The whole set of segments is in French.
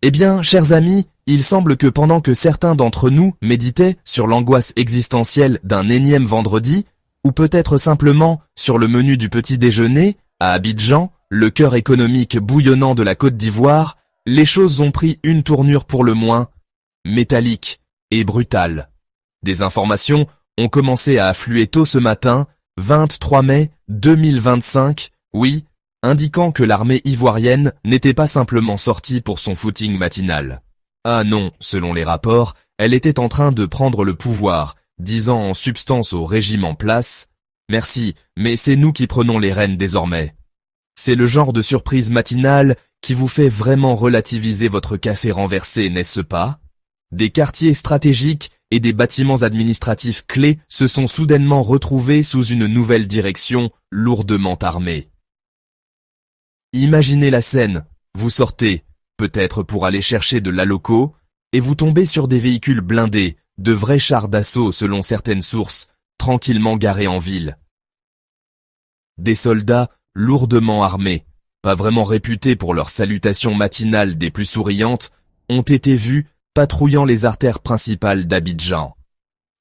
Eh bien, chers amis, il semble que pendant que certains d'entre nous méditaient sur l'angoisse existentielle d'un énième vendredi, ou peut-être simplement sur le menu du petit déjeuner, à Abidjan, le cœur économique bouillonnant de la Côte d'Ivoire, les choses ont pris une tournure pour le moins métallique et brutale. Des informations ont commencé à affluer tôt ce matin, 23 mai 2025, oui, indiquant que l'armée ivoirienne n'était pas simplement sortie pour son footing matinal. Ah non, selon les rapports, elle était en train de prendre le pouvoir, disant en substance au régime en place « Merci, mais c'est nous qui prenons les rênes désormais ». C'est le genre de surprise matinale qui vous fait vraiment relativiser votre café renversé, n'est-ce pas? Des quartiers stratégiques et des bâtiments administratifs clés se sont soudainement retrouvés sous une nouvelle direction lourdement armée. Imaginez la scène, vous sortez, peut-être pour aller chercher de l'aloco, et vous tombez sur des véhicules blindés, de vrais chars d'assaut selon certaines sources, tranquillement garés en ville. Des soldats lourdement armés, pas vraiment réputés pour leurs salutations matinales des plus souriantes, ont été vus patrouillant les artères principales d'Abidjan.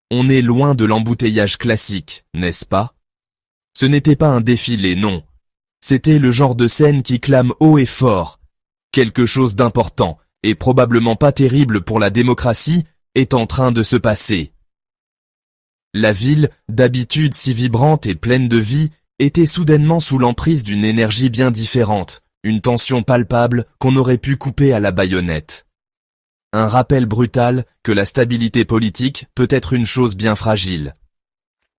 On est loin de l'embouteillage classique, n'est-ce pas? Ce n'était pas un défilé, non. C'était le genre de scène qui clame haut et fort. Quelque chose d'important, et probablement pas terrible pour la démocratie, est en train de se passer. La ville, d'habitude si vibrante et pleine de vie, était soudainement sous l'emprise d'une énergie bien différente, une tension palpable qu'on aurait pu couper à la baïonnette. Un rappel brutal que la stabilité politique peut être une chose bien fragile.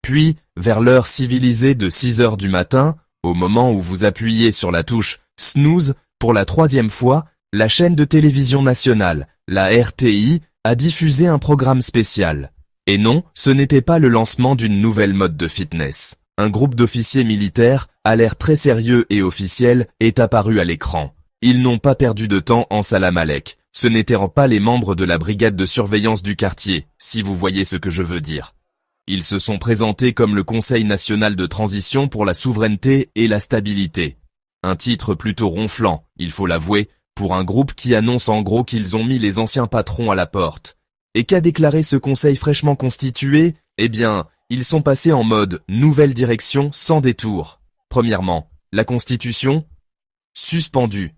Puis, vers l'heure civilisée de 6 heures du matin, au moment où vous appuyez sur la touche « snooze » pour la 3e fois, la chaîne de télévision nationale, la RTI, a diffusé un programme spécial. Et non, ce n'était pas le lancement d'une nouvelle mode de fitness. Un groupe d'officiers militaires, à l'air très sérieux et officiel, est apparu à l'écran. Ils n'ont pas perdu de temps en salam alek. Ce n'étaient pas les membres de la brigade de surveillance du quartier, si vous voyez ce que je veux dire. Ils se sont présentés comme le Conseil national de transition pour la souveraineté et la stabilité. Un titre plutôt ronflant, il faut l'avouer, pour un groupe qui annonce en gros qu'ils ont mis les anciens patrons à la porte. Et qu'a déclaré ce conseil fraîchement constitué? Eh bien, ils sont passés en mode nouvelle direction sans détour. Premièrement, la Constitution, suspendue,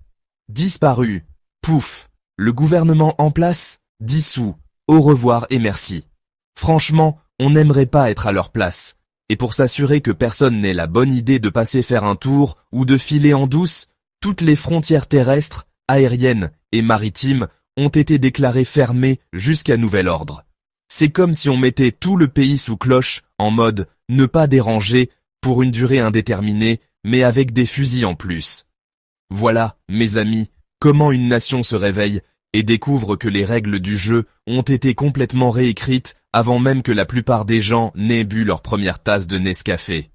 disparue, pouf. Le gouvernement en place, dissous, au revoir et merci. Franchement, on n'aimerait pas être à leur place. Et pour s'assurer que personne n'ait la bonne idée de passer faire un tour ou de filer en douce, toutes les frontières terrestres, aériennes et maritimes ont été déclarées fermées jusqu'à nouvel ordre. C'est comme si on mettait tout le pays sous cloche, en mode « ne pas déranger » pour une durée indéterminée, mais avec des fusils en plus. Voilà, mes amis, comment une nation se réveille et découvre que les règles du jeu ont été complètement réécrites avant même que la plupart des gens n'aient bu leur première tasse de Nescafé.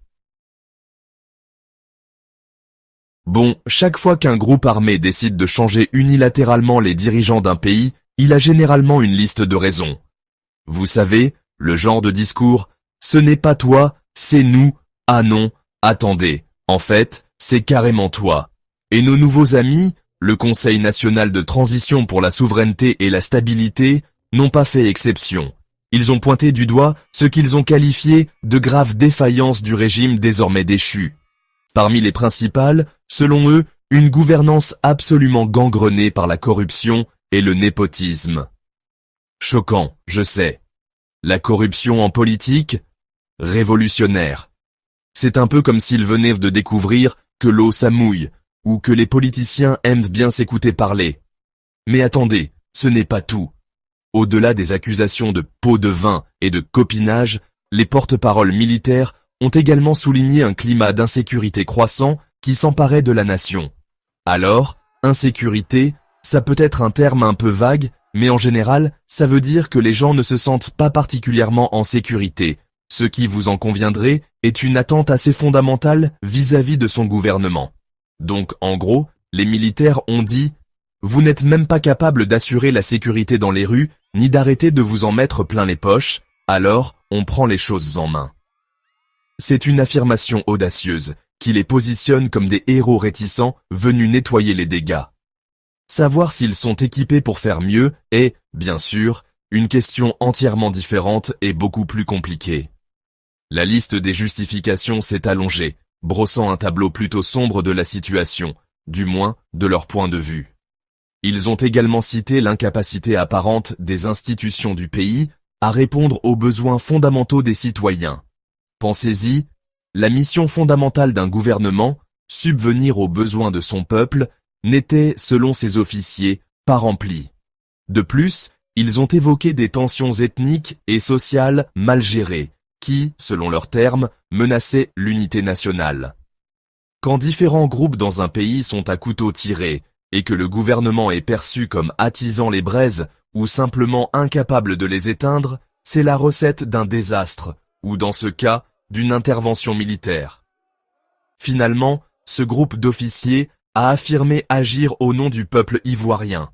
Bon, chaque fois qu'un groupe armé décide de changer unilatéralement les dirigeants d'un pays, il a généralement une liste de raisons. Vous savez, le genre de discours « ce n'est pas toi, c'est nous, ah non, attendez, en fait, c'est carrément toi ». Et nos nouveaux amis, le Conseil national de transition pour la souveraineté et la stabilité, n'ont pas fait exception. Ils ont pointé du doigt ce qu'ils ont qualifié de graves défaillances du régime désormais déchu. Parmi les principales, selon eux, une gouvernance absolument gangrenée par la corruption et le népotisme. Choquant, je sais. La corruption en politique? Révolutionnaire. C'est un peu comme s'ils venaient de découvrir que l'eau ça mouille, ou que les politiciens aiment bien s'écouter parler. Mais attendez, ce n'est pas tout. Au-delà des accusations de pot de vin et de copinage, les porte-paroles militaires ont également souligné un climat d'insécurité croissant qui s'emparait de la nation. Alors, insécurité, ça peut être un terme un peu vague, mais en général, ça veut dire que les gens ne se sentent pas particulièrement en sécurité, ce qui, vous en conviendrez, est une attente assez fondamentale vis-à-vis de son gouvernement. Donc, en gros, les militaires ont dit « Vous n'êtes même pas capable d'assurer la sécurité dans les rues, ni d'arrêter de vous en mettre plein les poches, alors on prend les choses en main. » C'est une affirmation audacieuse, qui les positionne comme des héros réticents venus nettoyer les dégâts. savoir s'ils sont équipés pour faire mieux est, bien sûr, une question entièrement différente et beaucoup plus compliquée. La liste des justifications s'est allongée, brossant un tableau plutôt sombre de la situation, du moins de leur point de vue. Ils ont également cité l'incapacité apparente des institutions du pays à répondre aux besoins fondamentaux des citoyens. Pensez-y, la mission fondamentale d'un gouvernement, subvenir aux besoins de son peuple, n'était, selon ses officiers, pas remplie. De plus, ils ont évoqué des tensions ethniques et sociales mal gérées, qui, selon leurs termes, menaçaient l'unité nationale. Quand différents groupes dans un pays sont à couteau tiré, et que le gouvernement est perçu comme attisant les braises ou simplement incapable de les éteindre, c'est la recette d'un désastre, ou dans ce cas, d'une intervention militaire. Finalement, ce groupe d'officiers a affirmé agir au nom du peuple ivoirien.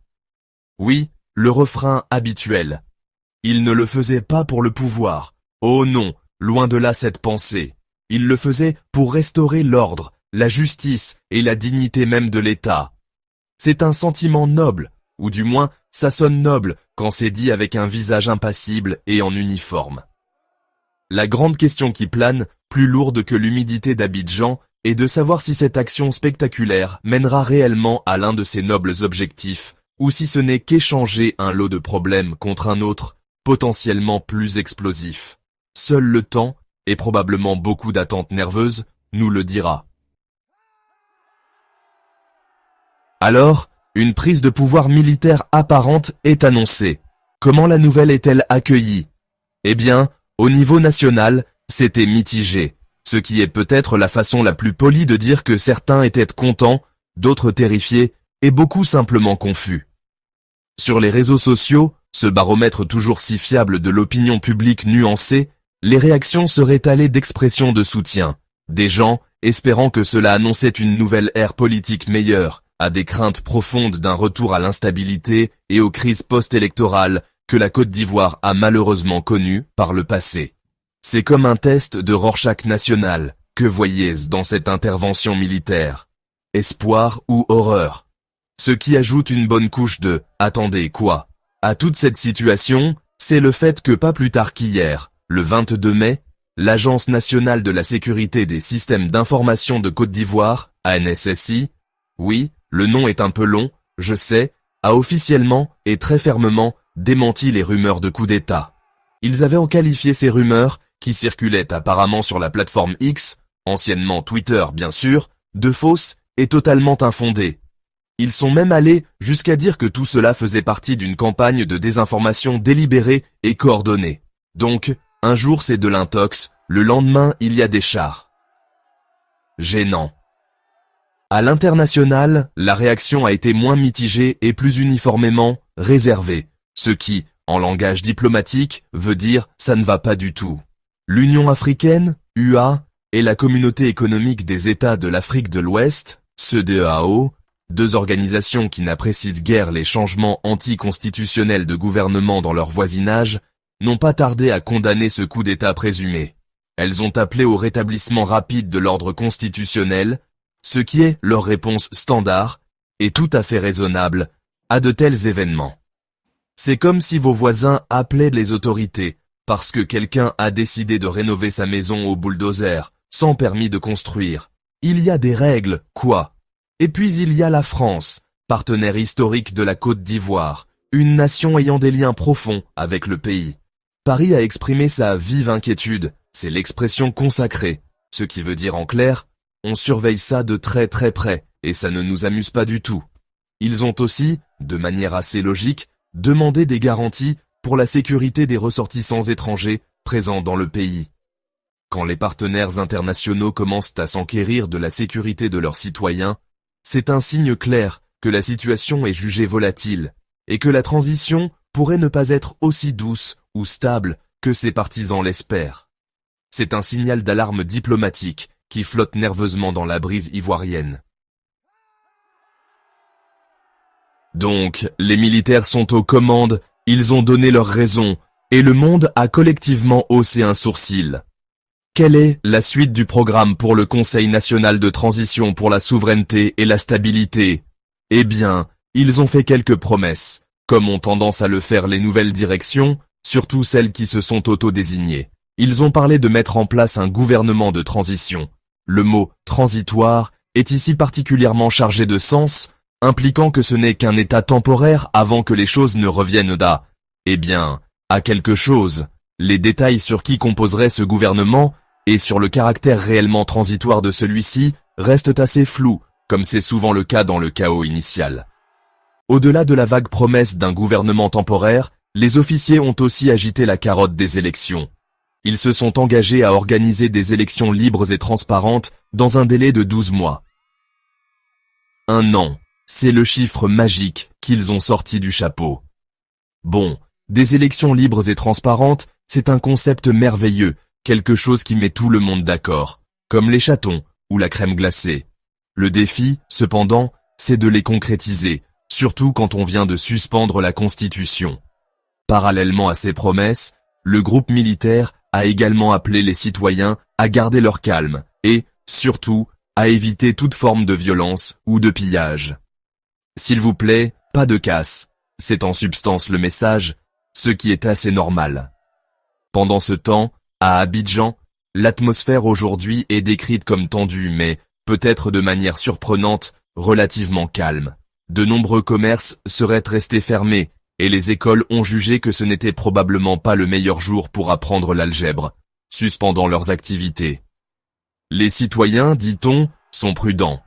Oui, le refrain habituel. Il ne le faisait pas pour le pouvoir. Oh non, loin de là cette pensée. Il le faisait pour restaurer l'ordre, la justice et la dignité même de l'État. C'est un sentiment noble, ou du moins, ça sonne noble quand c'est dit avec un visage impassible et en uniforme. La grande question qui plane, plus lourde que l'humidité d'Abidjan, est de savoir si cette action spectaculaire mènera réellement à l'un de ces nobles objectifs, ou si ce n'est qu'échanger un lot de problèmes contre un autre, potentiellement plus explosif. Seul le temps, et probablement beaucoup d'attentes nerveuses, nous le dira. Alors, une prise de pouvoir militaire apparente est annoncée. Comment la nouvelle est-elle accueillie? Eh bien, au niveau national, c'était mitigé, ce qui est peut-être la façon la plus polie de dire que certains étaient contents, d'autres terrifiés, et beaucoup simplement confus. Sur les réseaux sociaux, ce baromètre toujours si fiable de l'opinion publique nuancée, les réactions seraient allées d'expressions de soutien, des gens espérant que cela annonçait une nouvelle ère politique meilleure, à des craintes profondes d'un retour à l'instabilité et aux crises post-électorales que la Côte d'Ivoire a malheureusement connues par le passé. C'est comme un test de Rorschach national, que voyez-vous dans cette intervention militaire? Espoir ou horreur? Ce qui ajoute une bonne couche de « attendez quoi ?» à toute cette situation, c'est le fait que pas plus tard qu'hier, le 22 mai, l'Agence nationale de la sécurité des systèmes d'information de Côte d'Ivoire, ANSSI, oui, le nom est un peu long, je sais, a officiellement et très fermement démenti les rumeurs de coup d'État. Ils avaient qualifié ces rumeurs, qui circulaient apparemment sur la plateforme X, anciennement Twitter bien sûr, de fausses et totalement infondées. Ils sont même allés jusqu'à dire que tout cela faisait partie d'une campagne de désinformation délibérée et coordonnée. Donc, un jour c'est de l'intox, le lendemain il y a des chars. Gênant. À l'international, la réaction a été moins mitigée et plus uniformément réservée, ce qui, en langage diplomatique, veut dire « ça ne va pas du tout ». L'Union africaine, UA, et la Communauté économique des États de l'Afrique de l'Ouest, CEDEAO, deux organisations qui n'apprécient guère les changements anticonstitutionnels de gouvernement dans leur voisinage, n'ont pas tardé à condamner ce coup d'État présumé. Elles ont appelé au rétablissement rapide de l'ordre constitutionnel, ce qui est leur réponse standard, et tout à fait raisonnable, à de tels événements. C'est comme si vos voisins appelaient les autorités, parce que quelqu'un a décidé de rénover sa maison au bulldozer, sans permis de construire. Il y a des règles, quoi. Et puis il y a la France, partenaire historique de la Côte d'Ivoire, une nation ayant des liens profonds avec le pays. Paris a exprimé sa vive inquiétude, c'est l'expression consacrée, ce qui veut dire en clair, on surveille ça de très très près, et ça ne nous amuse pas du tout. Ils ont aussi, de manière assez logique, demandé des garanties pour la sécurité des ressortissants étrangers présents dans le pays. Quand les partenaires internationaux commencent à s'enquérir de la sécurité de leurs citoyens, c'est un signe clair que la situation est jugée volatile, et que la transition pourrait ne pas être aussi douce ou stable que ses partisans l'espèrent. C'est un signal d'alarme diplomatique qui flotte nerveusement dans la brise ivoirienne. Donc, les militaires sont aux commandes, ils ont donné leurs raisons, et le monde a collectivement haussé un sourcil. Quelle est la suite du programme pour le Conseil national de transition pour la souveraineté et la stabilité? Eh bien, Ils ont fait quelques promesses, comme ont tendance à le faire les nouvelles directions, surtout celles qui se sont auto-désignées. Ils ont parlé de mettre en place un gouvernement de transition. Le mot « transitoire » est ici particulièrement chargé de sens, impliquant que ce n'est qu'un état temporaire avant que les choses ne reviennent à quelque chose. Les détails sur qui composerait ce gouvernement et sur le caractère réellement transitoire de celui-ci restent assez flous, comme c'est souvent le cas dans le chaos initial. Au-delà de la vague promesse d'un gouvernement temporaire, les officiers ont aussi agité la carotte des élections. Ils se sont engagés à organiser des élections libres et transparentes dans un délai de 12 mois. 1 an, c'est le chiffre magique qu'ils ont sorti du chapeau. Bon, des élections libres et transparentes, c'est un concept merveilleux, quelque chose qui met tout le monde d'accord, comme les chatons ou la crème glacée. Le défi, cependant, c'est de les concrétiser, surtout quand on vient de suspendre la Constitution. Parallèlement à ces promesses, le groupe militaire a également appelé les citoyens à garder leur calme et, surtout, à éviter toute forme de violence ou de pillage. S'il vous plaît, pas de casse, c'est en substance le message, ce qui est assez normal. Pendant ce temps, à Abidjan, l'atmosphère aujourd'hui est décrite comme tendue mais, peut-être de manière surprenante, relativement calme. De nombreux commerces seraient restés fermés, et les écoles ont jugé que ce n'était probablement pas le meilleur jour pour apprendre l'algèbre, suspendant leurs activités. Les citoyens, dit-on, sont prudents.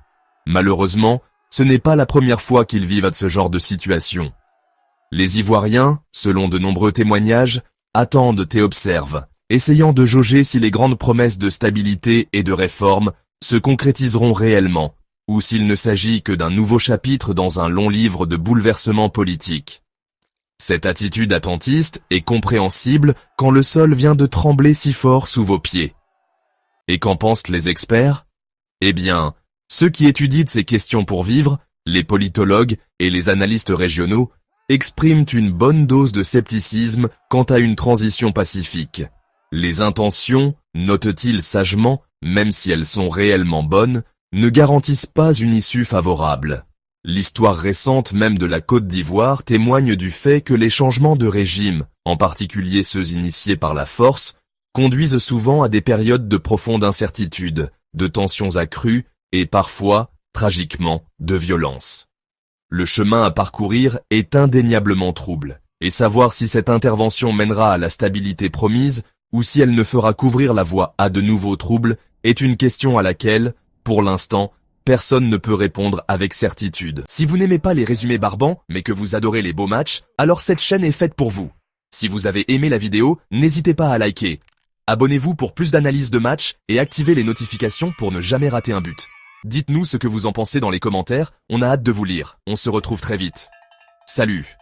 Malheureusement, ce n'est pas la première fois qu'ils vivent ce genre de situation. Les Ivoiriens, selon de nombreux témoignages, attendent et observent, essayant de jauger si les grandes promesses de stabilité et de réforme se concrétiseront réellement, ou s'il ne s'agit que d'un nouveau chapitre dans un long livre de bouleversements politiques. Cette attitude attentiste est compréhensible quand le sol vient de trembler si fort sous vos pieds. Et qu'en pensent les experts? Eh bien, ceux qui étudient ces questions pour vivre, les politologues et les analystes régionaux, expriment une bonne dose de scepticisme quant à une transition pacifique. Les intentions, notent-ils sagement, même si elles sont réellement bonnes, ne garantissent pas une issue favorable. L'histoire récente même de la Côte d'Ivoire témoigne du fait que les changements de régime, en particulier ceux initiés par la force, conduisent souvent à des périodes de profonde incertitude, de tensions accrues et parfois, tragiquement, de violence. Le chemin à parcourir est indéniablement trouble, et savoir si cette intervention mènera à la stabilité promise ou si elle ne fera qu'ouvrir la voie à de nouveaux troubles est une question à laquelle, pour l'instant, personne ne peut répondre avec certitude. Si vous n'aimez pas les résumés barbants, mais que vous adorez les beaux matchs, alors cette chaîne est faite pour vous. Si vous avez aimé la vidéo, n'hésitez pas à liker. Abonnez-vous pour plus d'analyses de matchs et activez les notifications pour ne jamais rater un but. Dites-nous ce que vous en pensez dans les commentaires, on a hâte de vous lire. On se retrouve très vite. Salut!